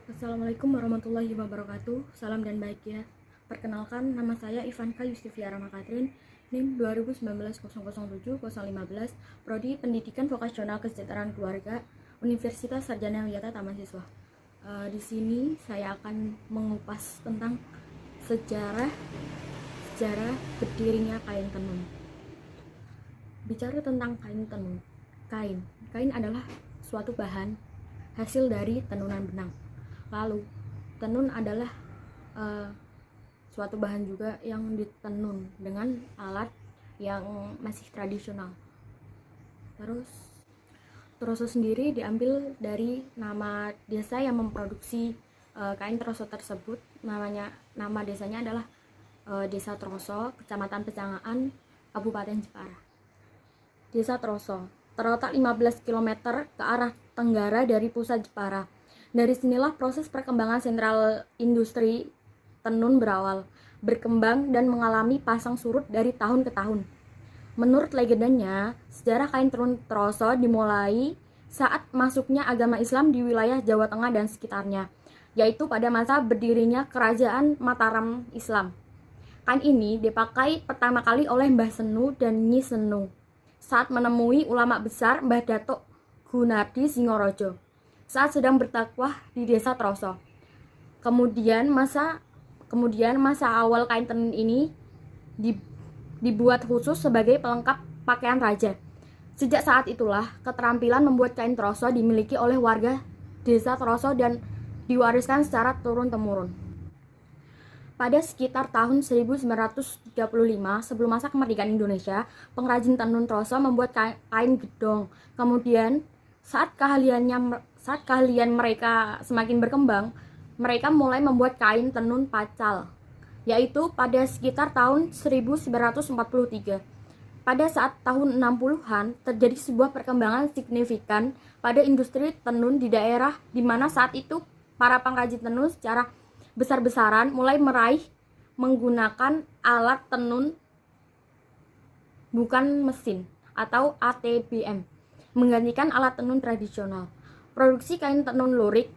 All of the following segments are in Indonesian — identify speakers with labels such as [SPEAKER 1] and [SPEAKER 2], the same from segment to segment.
[SPEAKER 1] Assalamualaikum warahmatullahi wabarakatuh. Salam dan bahagia. Perkenalkan, nama saya Ivanka Yustifiara Makatrin, NIM 2019 007015, Prodi Pendidikan Vokasional Kesejahteraan Keluarga, Universitas Sarjana Wiyata Taman Siswa. Di sini saya akan mengupas tentang sejarah berdirinya kain tenun. Bicara tentang kain tenun, kain adalah suatu bahan hasil dari tenunan benang. Lalu tenun adalah suatu bahan juga yang ditenun dengan alat yang masih tradisional. Terus troso sendiri diambil dari nama desa yang memproduksi kain troso tersebut. Nama desanya adalah Desa Troso, Kecamatan Pecangaan, Kabupaten Jepara. Desa Troso terletak 15 km ke arah tenggara dari pusat Jepara. Dari sinilah proses perkembangan sentral industri tenun berawal, berkembang dan mengalami pasang surut dari tahun ke tahun. Menurut legendanya, sejarah kain tenun Troso dimulai saat masuknya agama Islam di wilayah Jawa Tengah dan sekitarnya, yaitu pada masa berdirinya Kerajaan Mataram Islam. Kain ini dipakai pertama kali oleh Mbah Senu dan Nyi Senu saat menemui ulama besar Mbah Datuk Gunardi Singorojo saat sedang berdakwah di Desa Troso. Kemudian masa awal kain tenun ini dibuat khusus sebagai pelengkap pakaian raja. Sejak saat itulah keterampilan membuat kain troso dimiliki oleh warga Desa Troso dan diwariskan secara turun-temurun. Pada sekitar tahun 1935 sebelum masa kemerdekaan Indonesia, pengrajin tenun troso membuat kain gedong. Kemudian saat keahlian mereka semakin berkembang, mereka mulai membuat kain tenun pacal, yaitu pada sekitar tahun 1943. Pada saat tahun 60-an terjadi sebuah perkembangan signifikan pada industri tenun di daerah di mana saat itu para pengrajin tenun secara besar-besaran mulai meraih menggunakan alat tenun bukan mesin atau ATBM, menggantikan alat tenun tradisional. Produksi kain tenun lurik,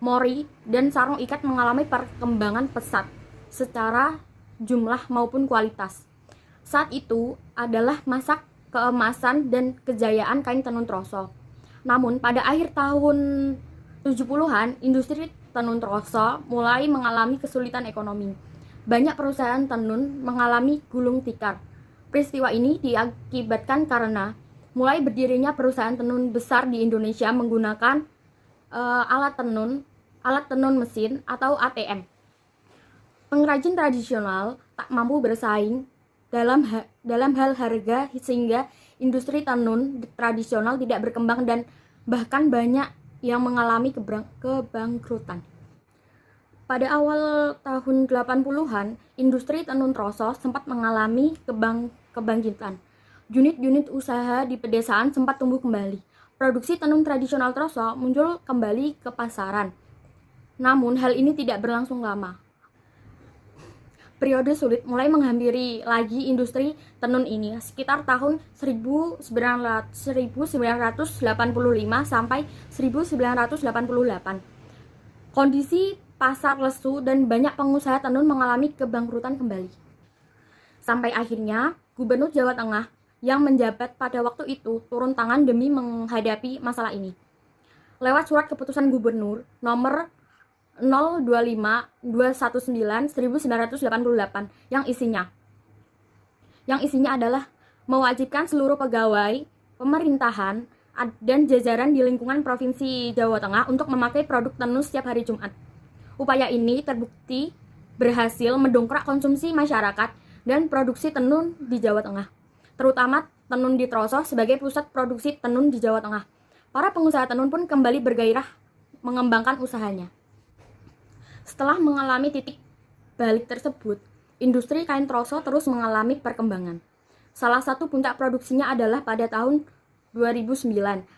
[SPEAKER 1] mori, dan sarung ikat mengalami perkembangan pesat secara jumlah maupun kualitas. Saat itu adalah masa keemasan dan kejayaan kain tenun troso. Namun pada akhir tahun 70-an, industri tenun troso mulai mengalami kesulitan ekonomi. Banyak perusahaan tenun mengalami gulung tikar. Peristiwa ini diakibatkan karena mulai berdirinya perusahaan tenun besar di Indonesia menggunakan alat tenun mesin atau ATM. Pengrajin tradisional tak mampu bersaing dalam hal harga sehingga industri tenun tradisional tidak berkembang dan bahkan banyak yang mengalami kebangkrutan. Pada awal tahun 80-an, industri tenun troso sempat mengalami kebangkitan. Unit-unit usaha di pedesaan sempat tumbuh kembali. Produksi tenun tradisional troso muncul kembali ke pasaran. Namun hal ini tidak berlangsung lama. Periode sulit mulai menghampiri lagi industri tenun ini sekitar tahun 1985 sampai 1988. Kondisi pasar lesu dan banyak pengusaha tenun mengalami kebangkrutan kembali. Sampai akhirnya Gubernur Jawa Tengah yang menjabat pada waktu itu turun tangan demi menghadapi masalah ini. Lewat surat keputusan Gubernur nomor 025-219-1988 yang isinya adalah mewajibkan seluruh pegawai pemerintahan dan jajaran di lingkungan Provinsi Jawa Tengah untuk memakai produk tenun setiap hari Jumat. Upaya ini terbukti berhasil mendongkrak konsumsi masyarakat dan produksi tenun di Jawa Tengah, terutama tenun di Troso sebagai pusat produksi tenun di Jawa Tengah. Para pengusaha tenun pun kembali bergairah mengembangkan usahanya. Setelah mengalami titik balik tersebut, industri kain troso terus mengalami perkembangan. Salah satu puncak produksinya adalah pada tahun 2009.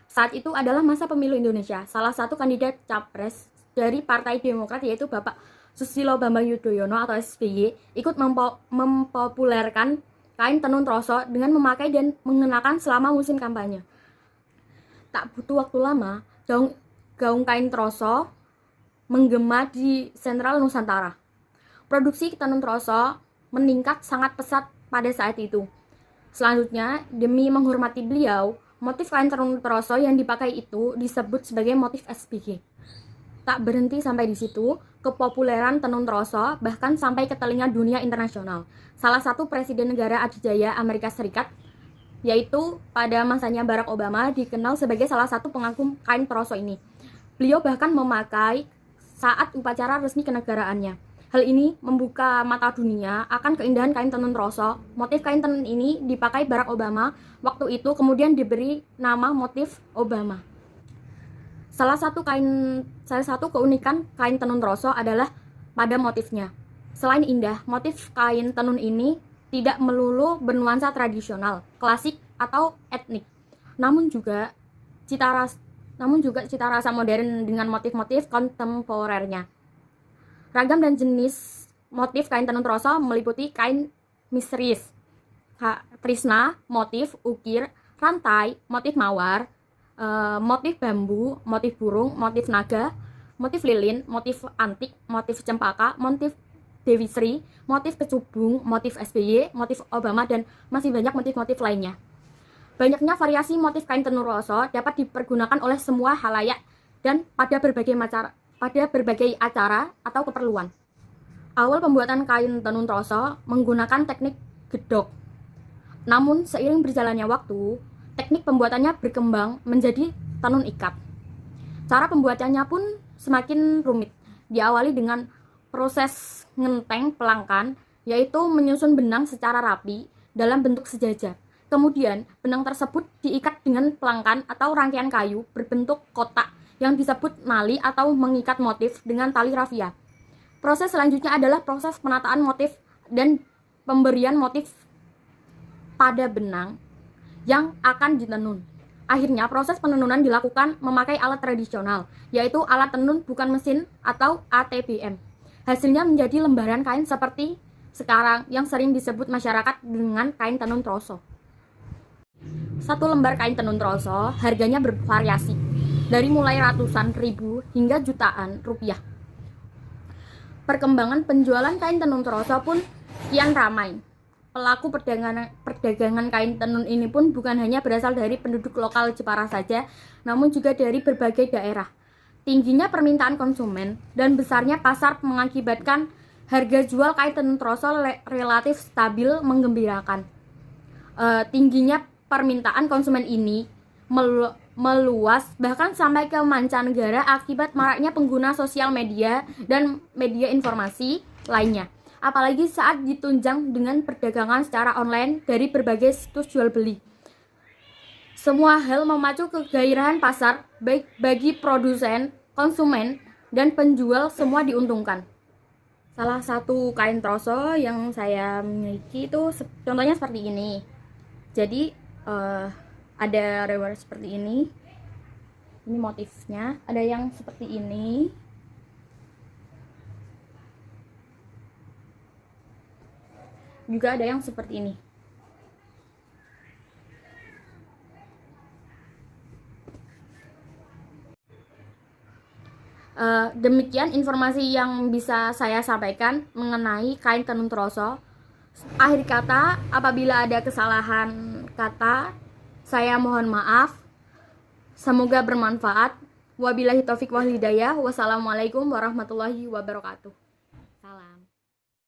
[SPEAKER 1] Saat itu adalah masa pemilu Indonesia. Salah satu kandidat capres dari Partai Demokrat yaitu Bapak Susilo Bambang Yudhoyono atau SBY ikut mempopulerkan kain tenun troso dengan memakai dan mengenakan selama musim kampanye. Tak butuh waktu lama, gaung kain troso menggema di sentral Nusantara. Produksi tenun troso meningkat sangat pesat pada saat itu. Selanjutnya, demi menghormati beliau, motif kain tenun troso yang dipakai itu disebut sebagai motif SBG. Tak berhenti sampai di situ, kepopuleran tenun troso bahkan sampai ke telinga dunia internasional. Salah satu presiden negara adidaya Amerika Serikat, yaitu pada masanya Barack Obama, dikenal sebagai salah satu pengagum kain troso ini. Beliau bahkan memakai saat upacara resmi kenegaraannya. Hal ini membuka mata dunia akan keindahan kain tenun troso. Motif kain tenun ini dipakai Barack Obama waktu itu, kemudian diberi nama motif Obama. Salah satu keunikan kain tenun troso adalah pada motifnya. Selain indah, motif kain tenun ini tidak melulu bernuansa tradisional, klasik atau etnik. Namun juga cita rasa modern dengan motif-motif kontemporernya. Ragam dan jenis motif kain tenun troso meliputi kain misris, trisna, motif ukir, rantai, motif mawar, motif bambu, motif burung, motif naga, motif lilin, motif antik, motif cempaka, motif Dewi Sri, motif kecubung, motif SBY, motif Obama, dan masih banyak motif-motif lainnya. Banyaknya variasi motif kain tenun troso dapat dipergunakan oleh semua halayak dan pada berbagai acara atau keperluan. Awal pembuatan kain tenun troso menggunakan teknik gedok. Namun seiring berjalannya waktu, teknik pembuatannya berkembang menjadi tenun ikat. Cara pembuatannya pun semakin rumit. Diawali dengan proses ngenteng pelangkan, yaitu menyusun benang secara rapi dalam bentuk sejajar. Kemudian benang tersebut diikat dengan pelangkan atau rangkaian kayu berbentuk kotak yang disebut nali atau mengikat motif dengan tali rafia. Proses selanjutnya adalah proses penataan motif dan pemberian motif pada benang yang akan ditenun. Akhirnya proses penenunan dilakukan memakai alat tradisional, yaitu alat tenun bukan mesin atau ATBM. Hasilnya menjadi lembaran kain seperti sekarang yang sering disebut masyarakat dengan kain tenun troso. Satu lembar kain tenun troso harganya bervariasi, dari mulai ratusan ribu hingga jutaan rupiah. Perkembangan penjualan kain tenun troso pun kian ramai. Pelaku perdagangan kain tenun ini pun bukan hanya berasal dari penduduk lokal Jepara saja, namun juga dari berbagai daerah. Tingginya permintaan konsumen dan besarnya pasar mengakibatkan harga jual kain tenun troso relatif stabil menggembirakan. Tingginya permintaan konsumen ini meluas bahkan sampai ke mancanegara akibat maraknya pengguna sosial media dan media informasi lainnya. Apalagi saat ditunjang dengan perdagangan secara online dari berbagai situs jual beli. Semua hal memacu kegairahan pasar, baik bagi produsen, konsumen, dan penjual, semua diuntungkan. Salah satu kain troso yang saya miliki itu contohnya seperti ini. Jadi ada reward seperti ini motifnya, ada yang seperti ini, juga ada yang seperti ini. Demikian informasi yang bisa saya sampaikan mengenai kain tenun troso. Akhir kata, apabila ada kesalahan kata, saya mohon maaf. Semoga bermanfaat. Wabillahi taufik wal hidayah. Wassalamualaikum warahmatullahi wabarakatuh. Salam.